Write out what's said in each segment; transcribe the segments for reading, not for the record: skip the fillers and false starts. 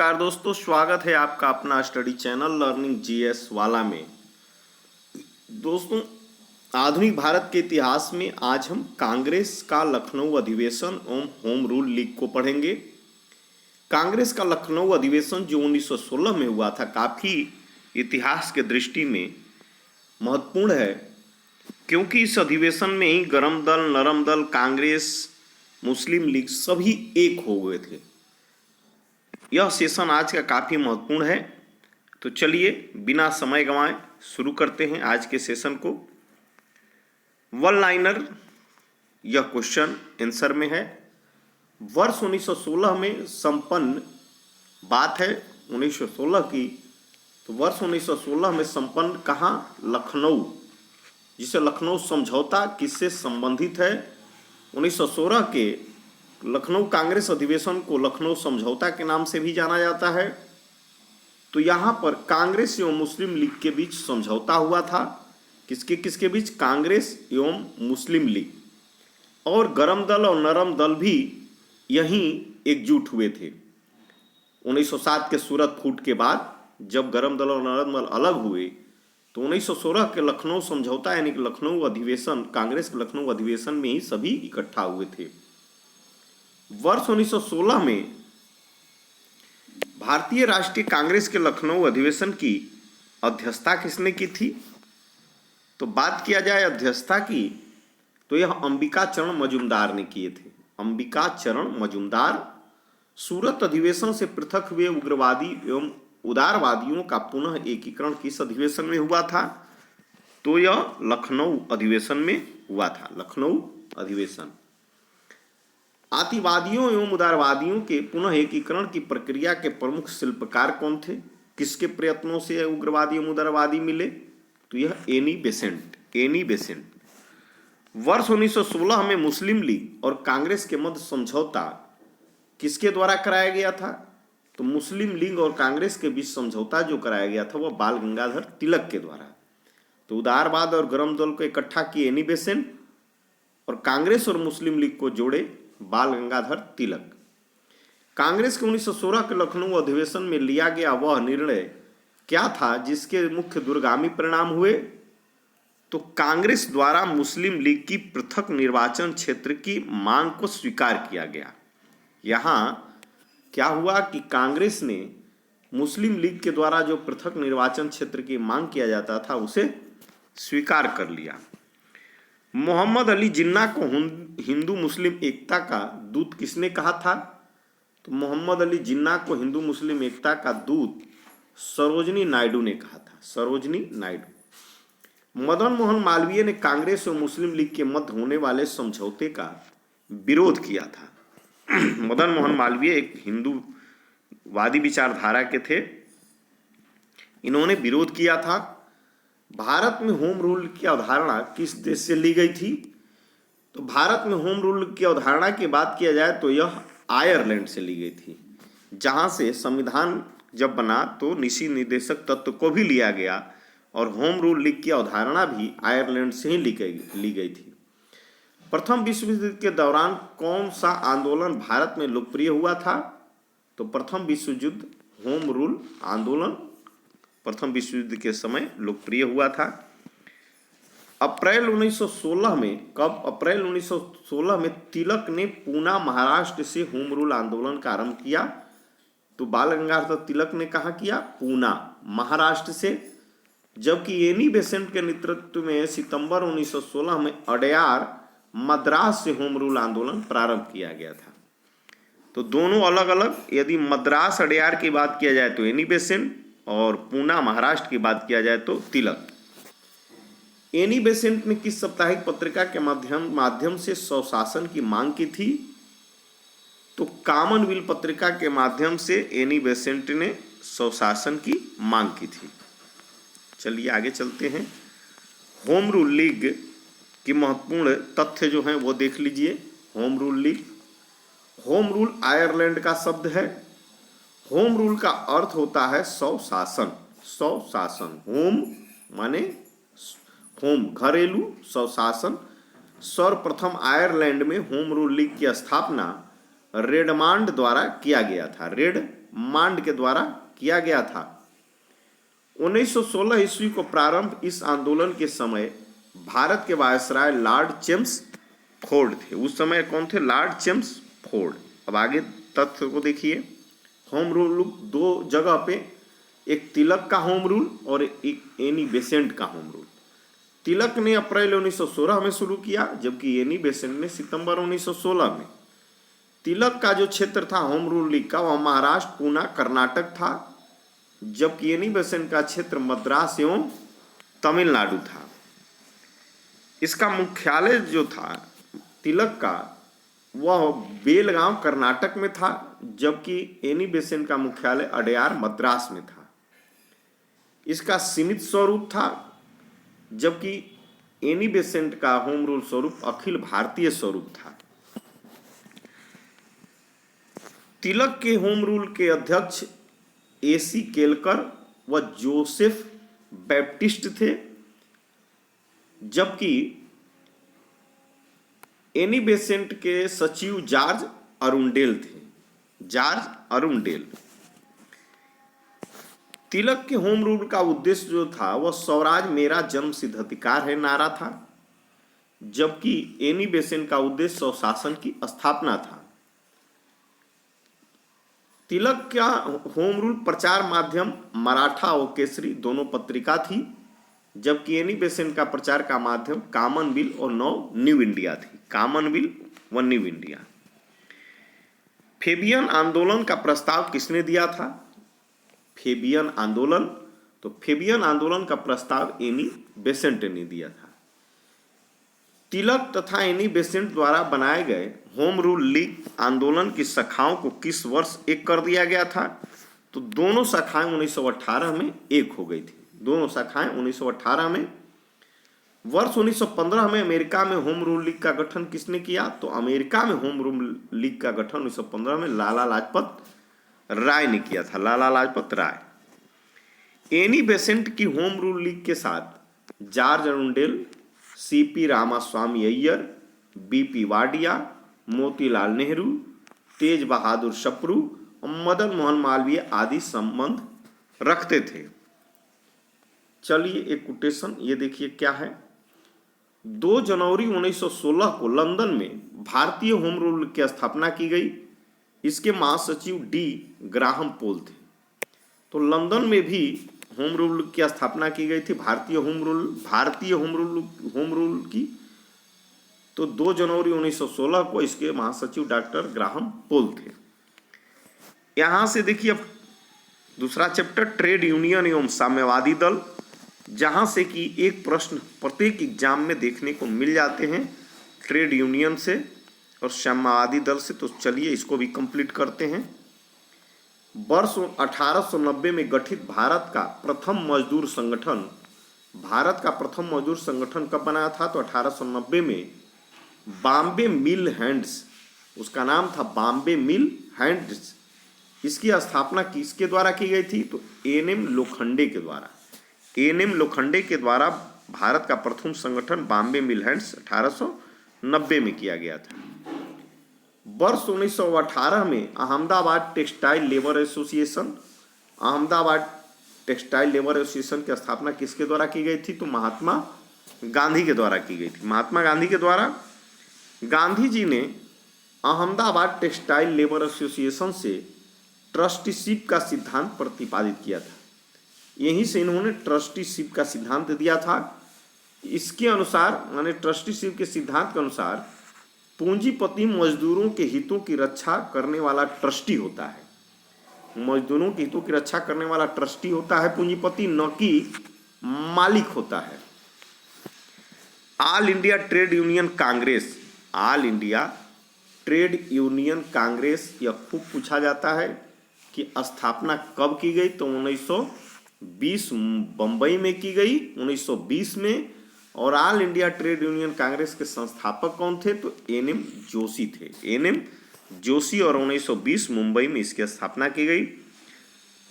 नमस्कार दोस्तों, स्वागत है आपका अपना स्टडी चैनल लर्निंग जीएस वाला में। दोस्तों, आधुनिक भारत के इतिहास में आज हम कांग्रेस का लखनऊ अधिवेशन एवं होम रूल लीग को पढ़ेंगे। कांग्रेस का लखनऊ अधिवेशन जो 1916 में हुआ था, काफ़ी इतिहास के दृष्टि में महत्वपूर्ण है, क्योंकि इस अधिवेशन में ही गरम दल, नरम दल, कांग्रेस, मुस्लिम लीग सभी एक हो गए थे। यह सेशन आज का काफ़ी महत्वपूर्ण है। तो चलिए बिना समय गंवाए शुरू करते हैं आज के सेशन को। वन लाइनर यह क्वेश्चन आंसर में है। वर्ष 1916 में संपन्न, बात है 1916 की, तो वर्ष 1916 में संपन्न कहाँ? लखनऊ, जिसे लखनऊ समझौता किससे संबंधित है? 1916 के लखनऊ कांग्रेस अधिवेशन को लखनऊ समझौता के नाम से भी जाना जाता है। तो यहाँ पर कांग्रेस एवं मुस्लिम लीग के बीच समझौता हुआ था। किसके किसके बीच? कांग्रेस एवं मुस्लिम लीग। और गरम दल और नरम दल भी यहीं एकजुट हुए थे। 1907 के सूरत फूट के बाद जब गरम दल और नरम दल अलग हुए, तो 1916 के लखनऊ समझौता यानी कि लखनऊ अधिवेशन, कांग्रेस के लखनऊ अधिवेशन में ही सभी इकट्ठा हुए थे। वर्ष 1916 में भारतीय राष्ट्रीय कांग्रेस के लखनऊ अधिवेशन की अध्यक्षता किसने की थी? तो बात किया जाए अध्यक्षता की, तो यह अंबिका चरण मजूमदार ने किए थे। अंबिका चरण मजूमदार। सूरत अधिवेशन से पृथक हुए उग्रवादी एवं उदारवादियों का पुनः एकीकरण किस अधिवेशन में हुआ था? तो यह लखनऊ अधिवेशन में हुआ था। लखनऊ अधिवेशन। अतिवादियों एवं उदारवादियों के पुनः एकीकरण की प्रक्रिया के प्रमुख शिल्पकार कौन थे? किसके प्रयत्नों से उग्रवादी एवं उदारवादी मिले? तो यह एनी बेसेंट। Annie Besant. वर्ष 1916 में मुस्लिम लीग और कांग्रेस के मध्य समझौता किसके द्वारा कराया गया था? तो मुस्लिम लीग और कांग्रेस के बीच समझौता जो कराया गया था वह बाल गंगाधर तिलक के द्वारा। तो उदारवाद और गरम दल को इकट्ठा किए एनी बेसेंट, और कांग्रेस और मुस्लिम लीग को जोड़े बाल गंगाधर तिलक। कांग्रेस के 1916 के लखनऊ अधिवेशन में लिया गया वह निर्णय क्या था जिसके मुख्य दूरगामी परिणाम हुए? तो कांग्रेस द्वारा मुस्लिम लीग की पृथक निर्वाचन क्षेत्र की मांग को स्वीकार किया गया। यहां क्या हुआ कि कांग्रेस ने मुस्लिम लीग के द्वारा जो पृथक निर्वाचन क्षेत्र की मांग किया जाता था उसे स्वीकार कर लिया। मोहम्मद अली जिन्ना को हिंदू मुस्लिम एकता का दूत किसने कहा था? तो मोहम्मद अली जिन्ना को हिंदू मुस्लिम एकता का दूत सरोजनी नायडू ने कहा था। सरोजनी नायडू। मदन मोहन मालवीय ने कांग्रेस और मुस्लिम लीग के मध्य होने वाले समझौते का विरोध किया था। मदन मोहन मालवीय एक हिंदूवादी विचारधारा के थे। इन्होंने विरोध किया था। भारत में होम रूल की अवधारणा किस देश से ली गई थी? तो भारत में होम रूल की अवधारणा की बात किया जाए तो यह आयरलैंड से ली गई थी, जहां से संविधान जब बना तो नीति निर्देशक तत्व को भी लिया गया और होम रूल लीग की अवधारणा भी आयरलैंड से ही ली गई थी। प्रथम विश्व युद्ध के दौरान कौन सा आंदोलन भारत में लोकप्रिय हुआ था? तो प्रथम विश्व युद्ध होम रूल आंदोलन प्रथम विश्व युद्ध के समय लोकप्रिय हुआ था। अप्रैल 1916 में, कब? अप्रैल 1916 में तिलक ने पूना महाराष्ट्र से होम रूल आंदोलन का आरंभ किया। तो बाल गंगाधर तिलक ने कहाँ किया? पूना महाराष्ट्र से। जबकि एनी बेसेंट के नेतृत्व में सितंबर 1916 में अडयार मद्रास से होम रूल आंदोलन प्रारंभ किया गया था। तो दोनों अलग अलग, यदि मद्रास अडयार की बात किया जाए तो एनी बेसेंट और पूना महाराष्ट्र की बात किया जाए तो तिलक। एनी बेसेंट ने किस साप्ताहिक पत्रिका के माध्यम से स्वशासन की मांग की थी? तो कॉमनवेल्थ पत्रिका के माध्यम से एनी बेसेंट ने स्वशासन की मांग की थी। चलिए आगे चलते हैं। होम रूल लीग की महत्वपूर्ण तथ्य जो हैं वो देख लीजिए। Home rule league. Home rule Ireland का शब्द है। होम रूल का अर्थ होता है स्वशासन। स्वशासन। होम माने होम, घरेलू, स्वशासन। सर्वप्रथम आयरलैंड में होम रूल लीग की स्थापना रेडमांड द्वारा किया गया था। मांड के द्वारा किया गया था। 1916 ईस्वी को प्रारंभ इस आंदोलन के समय भारत के वायसराय लॉर्ड चेम्सफोर्ड थे। उस समय कौन थे? Lord Chelmsford. अब आगे तथ्य को देखिए। होम रूल दो जगह पे, एक तिलक का होम रूल और एक एनी बेसेंट का होम रूल। तिलक ने अप्रैल 1916 में शुरू किया, जबकि एनी बेसेंट ने सितंबर 1916 में। तिलक का जो क्षेत्र था होम रूल लीग का, वह महाराष्ट्र, पूना, कर्नाटक था, जबकि एनी बेसेंट का क्षेत्र मद्रास एवं तमिलनाडु था। इसका मुख्यालय जो था तिलक का, वह बेलगांव कर्नाटक में था, जबकि एनी बेसेंट का मुख्यालय अडयार मद्रास में था। इसका सीमित स्वरूप था, जबकि एनी बेसेंट का होम रूल स्वरूप अखिल भारतीय स्वरूप था। तिलक के होम रूल के अध्यक्ष एसी केलकर व जोसेफ बैप्टिस्ट थे, जबकि एनी बेसेंट के सचिव जॉर्ज अरुंडेल थे। George Arundale. तिलक के होम रूल का उद्देश्य जो था वह स्वराज मेरा जन्म सिद्ध अधिकार है नारा था, जबकि एनी बेसेंट का उद्देश्य स्वशासन की स्थापना था। तिलक का होम रूल प्रचार माध्यम मराठा और केसरी दोनों पत्रिका थी, जबकि एनी बेसेंट का प्रचार का माध्यम कॉमनवेल्थ और न्यू इंडिया थी। कॉमनवेल्थ व न्यू इंडिया। फेबियन आंदोलन का प्रस्ताव किसने दिया था? फेबियन आंदोलन, तो फेबियन आंदोलन का प्रस्ताव एनी बेसेंट ने दिया था। तिलक तथा एनी बेसेंट द्वारा बनाए गए होम रूल लीग आंदोलन की शाखाओं को किस वर्ष एक कर दिया गया था? तो दोनों शाखाएं 1918 में एक हो गई थी। दोनों शाखाएं 1918 में। वर्ष 1915 में अमेरिका में होम रूल लीग का गठन किसने किया? तो अमेरिका में होम रूल लीग का गठन 1915 में लाला लाजपत राय ने किया था। लाला लाजपत राय। एनी बेसेंट की होम रूल लीग के साथ George Arundale, CP Ramaswamy Iyer, BP Wadia, Motilal Nehru, Tej Bahadur Sapru और मदन मोहन मालवीय आदि संबंध रखते थे। चलिए एक कोटेशन ये देखिए क्या है। 2 जनवरी 1916 को लंदन में भारतीय होम रूल की स्थापना की गई। इसके महासचिव डी ग्राहम पोल थे। तो लंदन में भी होम रूल की स्थापना की गई थी, भारतीय होम रूल की। तो 2 जनवरी 1916 को इसके महासचिव डॉक्टर ग्राहम पोल थे। यहां से देखिए अब दूसरा चैप्टर ट्रेड यूनियन एवं साम्यवादी दल, जहां से कि एक प्रश्न प्रत्येक एग्जाम में देखने को मिल जाते हैं ट्रेड यूनियन से और साम्यवादी दल से। तो चलिए इसको भी कंप्लीट करते हैं। वर्ष 1890 में गठित भारत का प्रथम मजदूर संगठन कब बनाया था? तो 1890 में बॉम्बे मिल हैंड्स, उसका नाम था बॉम्बे मिल हैंड्स। इसकी स्थापना किसके द्वारा की गई थी? तो एनएम लोखंडे के द्वारा। एनएम लोखंडे के द्वारा भारत का प्रथम संगठन बॉम्बे मिल हैंड्स 1890 में किया गया था। वर्ष 1918 में अहमदाबाद टेक्सटाइल लेबर एसोसिएशन की स्थापना किसके द्वारा की गई थी? तो महात्मा गांधी के द्वारा की गई थी। महात्मा गांधी के द्वारा। गांधी जी ने अहमदाबाद टेक्सटाइल लेबर एसोसिएशन से ट्रस्टीशिप का सिद्धांत प्रतिपादित किया था। यहीं से इन्होंने ट्रस्टीशिप का सिद्धांत दिया था। इसके अनुसार, माने ट्रस्टीशिप के सिद्धांत के अनुसार, पूंजीपति मजदूरों के हितों की रक्षा करने वाला ट्रस्टी होता है। मजदूरों के हितों की रक्षा करने वाला ट्रस्टी होता है पूंजीपति, न कि मालिक होता है। All India trade union Congress, all India trade union Congress, यह खूब पूछा जाता है कि स्थापना कब की गई? तो 1920 बंबई में की गई 1920 में। और all India trade union Congress के संस्थापक कौन थे? तो एनएम जोशी थे। एनएम जोशी। और 1920 मुंबई में इसकी स्थापना की गई।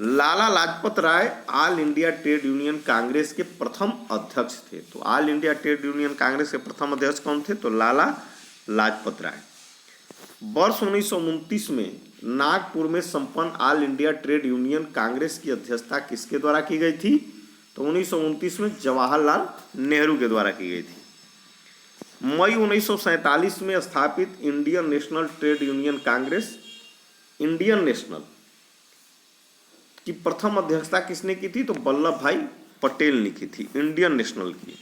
Lala Lajpat Rai all India trade union Congress के प्रथम अध्यक्ष थे। तो all India trade union Congress के प्रथम अध्यक्ष कौन थे? तो लाला लाजपत राय। वर्ष 1929 में नागपुर में संपन्न all India trade union Congress की अध्यक्षता किसके द्वारा की गई थी? तो 1929 में जवाहरलाल नेहरू के द्वारा की गई थी। मई 1947 में स्थापित Indian national trade union Congress, Indian national की प्रथम अध्यक्षता किसने की थी? तो वल्लभ भाई पटेल ने की थी, इंडियन नेशनल की।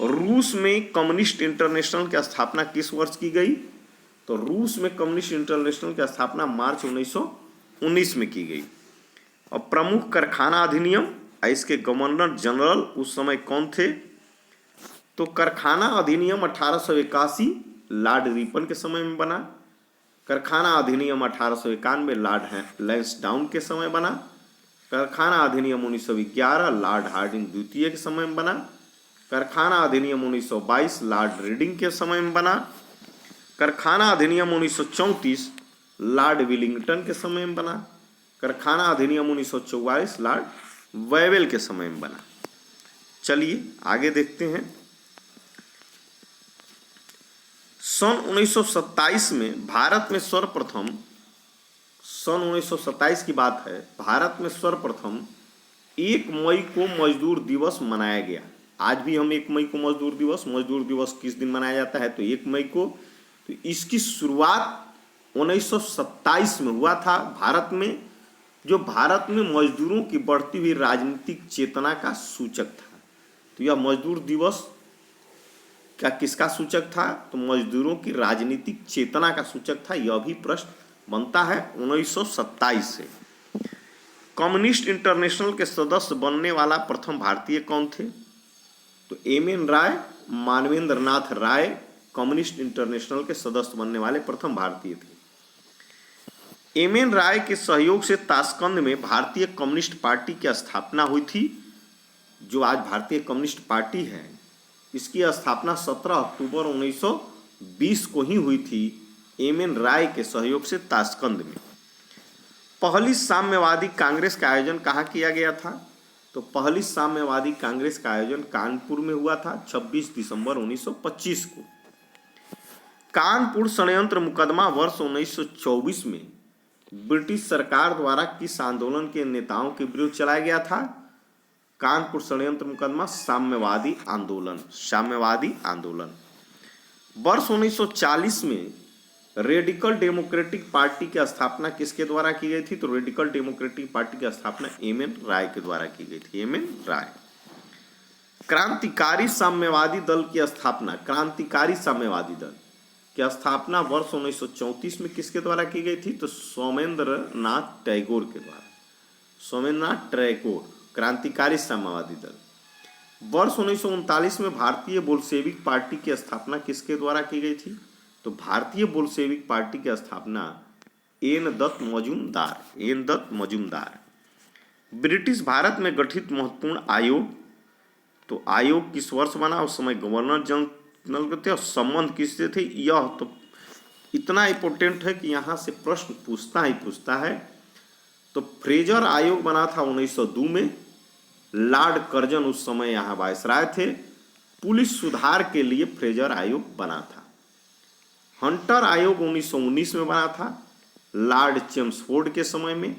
रूस में कम्युनिस्ट इंटरनेशनल की स्थापना किस वर्ष की गई? तो रूस में कम्युनिस्ट इंटरनेशनल की स्थापना मार्च 1919 में की गई। और प्रमुख कारखाना अधिनियम, इसके गवर्नर जनरल उस समय कौन थे? तो कारखाना अधिनियम 1881 लॉर्ड रिपन के समय में बना। कारखाना अधिनियम 1891 लॉर्ड लैंसडाउन के समय बना। कारखाना अधिनियम 1911 लॉर्ड हार्डिंग द्वितीय के समय में बना। कारखाना अधिनियम 1922 लॉर्ड रीडिंग के समय में बना। कारखाना अधिनियम 1934 लॉर्ड विलिंगटन के समय में बना। कारखाना अधिनियम 1944 लॉर्ड वेवेल के समय में बना। चलिए आगे देखते हैं। सन 1927 में भारत में सर्वप्रथम, सन 1927 की बात है, भारत में सर्वप्रथम 1 मई को मजदूर दिवस मनाया गया। आज भी हम 1 मई को मजदूर दिवस किस दिन मनाया जाता है? तो 1 मई को। तो इसकी शुरुआत 1927 में हुआ था भारत में, जो भारत में मजदूरों की बढ़ती हुई राजनीतिक चेतना का सूचक था। तो यह मजदूर दिवस क्या किसका सूचक था? तो मजदूरों की राजनीतिक चेतना का सूचक था। यह भी प्रश्न बनता है 1927 से। कम्युनिस्ट इंटरनेशनल के सदस्य बनने वाला प्रथम भारतीय कौन थे? तो एम.एन. राय, मानवेंद्र नाथ राय कम्युनिस्ट इंटरनेशनल के सदस्य बनने वाले प्रथम भारतीय थे। एम.एन. राय के सहयोग से ताशकंद में भारतीय कम्युनिस्ट पार्टी की स्थापना हुई थी। जो आज भारतीय कम्युनिस्ट पार्टी है, इसकी स्थापना 17 अक्टूबर 1920 को ही हुई थी एम.एन. राय के सहयोग से ताशकंद में। पहली साम्यवादी कांग्रेस का आयोजन कहाँ किया गया था? तो पहली साम्यवादी कांग्रेस का आयोजन कानपुर में हुआ था 26 दिसंबर 1925 को। कानपुर षड्यंत्र मुकदमा वर्ष 1924 में ब्रिटिश सरकार द्वारा किस आंदोलन के नेताओं के विरुद्ध चलाया गया था? कानपुर षड्यंत्र मुकदमा साम्यवादी आंदोलन। वर्ष 1940 में रेडिकल डेमोक्रेटिक पार्टी की स्थापना किसके द्वारा की गई थी? तो रेडिकल डेमोक्रेटिक पार्टी की स्थापना एम.एन. राय के द्वारा की गई थी, एम.एन. राय। क्रांतिकारी साम्यवादी दल की स्थापना, क्रांतिकारी साम्यवादी दल की स्थापना वर्ष 1934 में किसके द्वारा की गई थी? तो सोमेंद्र नाथ टैगोर के द्वारा, सोमेंद्र नाथ टैगोर, क्रांतिकारी साम्यवादी दल। वर्ष 1939 में भारतीय बोल्शेविक पार्टी की स्थापना किसके द्वारा की गई थी? तो भारतीय बोल्शेविक पार्टी की स्थापना एन दत्त मजूमदार। ब्रिटिश भारत में गठित महत्वपूर्ण आयोग, तो आयोग किस वर्ष बना? उस समय गवर्नर जनरल के थे। और संबंध किससे थे? यह तो इतना इंपॉर्टेंट है कि यहाँ से प्रश्न पूछता है। तो फ्रेजर आयोग बना था 1902 में। लॉर्ड कर्जन उस समय यहाँ वायसराय थे। पुलिस सुधार के लिए फ्रेजर आयोग बना था। हंटर आयोग 1919 में बना था लॉर्ड चेम्सफोर्ड के समय में।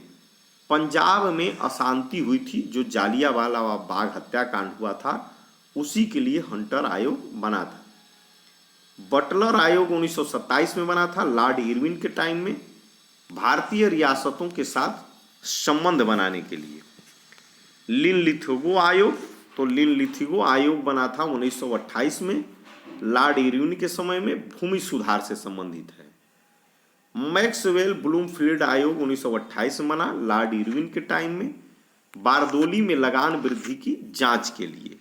पंजाब में अशांति हुई थी, जो जालियांवाला बाग हत्याकांड हुआ था, उसी के लिए हंटर आयोग बना था। बटलर आयोग 1927 में बना था लॉर्ड इरविन के टाइम में, भारतीय रियासतों के साथ संबंध बनाने के लिए। लिनलिथिगो आयोग, तो लिनलिथिगो आयोग बना था 1928 में लॉर्ड इरविन के समय में, भूमि सुधार से संबंधित है। मैक्सवेल ब्लूमफील्ड आयोग 1928 में बना लॉर्ड इरविन के टाइम में, बारदोली में लगान वृद्धि की जांच के लिए।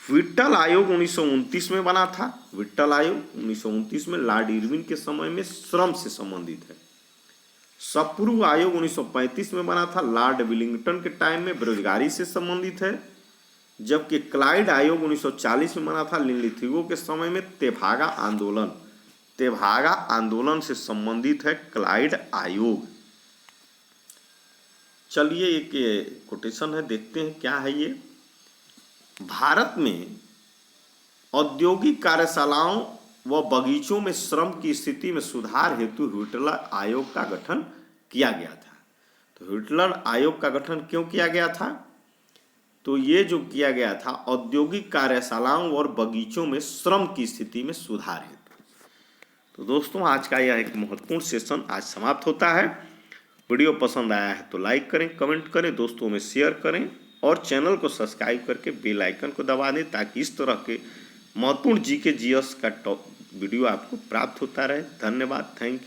विट्ठल आयोग 1929 में बना था। विट्ठल आयोग 1929 में लॉर्ड इरविन के समय में श्रम से संबंधित है। सप्रू आयोग 1935 में बना था लॉर्ड विलिंगटन के टाइम में, बेरोजगारी से संबंधित है। जबकि क्लाइड आयोग 1940 में बना था लिनलिथिगो के समय में, तेभागा आंदोलन से संबंधित है क्लाइड आयोग। चलिए एक कोटेशन है, देखते हैं क्या है ये। भारत में औद्योगिक कार्यशालाओं व बगीचों में श्रम की स्थिति में सुधार हेतु ह्यूटलर आयोग का गठन किया गया था। तो ह्यूटलर आयोग का गठन क्यों किया गया था? तो ये जो किया गया था औद्योगिक कार्यशालाओं और बगीचों में श्रम की स्थिति में सुधार हेतु। तो दोस्तों आज का यह एक महत्वपूर्ण सेशन आज समाप्त होता है। वीडियो पसंद आया है तो लाइक करें, कमेंट करें, दोस्तों में शेयर करें और चैनल को सब्सक्राइब करके बेल आइकन को दबा दें ताकि इस तरह के महत्वपूर्ण जीके जीएस का वीडियो आपको प्राप्त होता रहे। धन्यवाद, थैंक यू।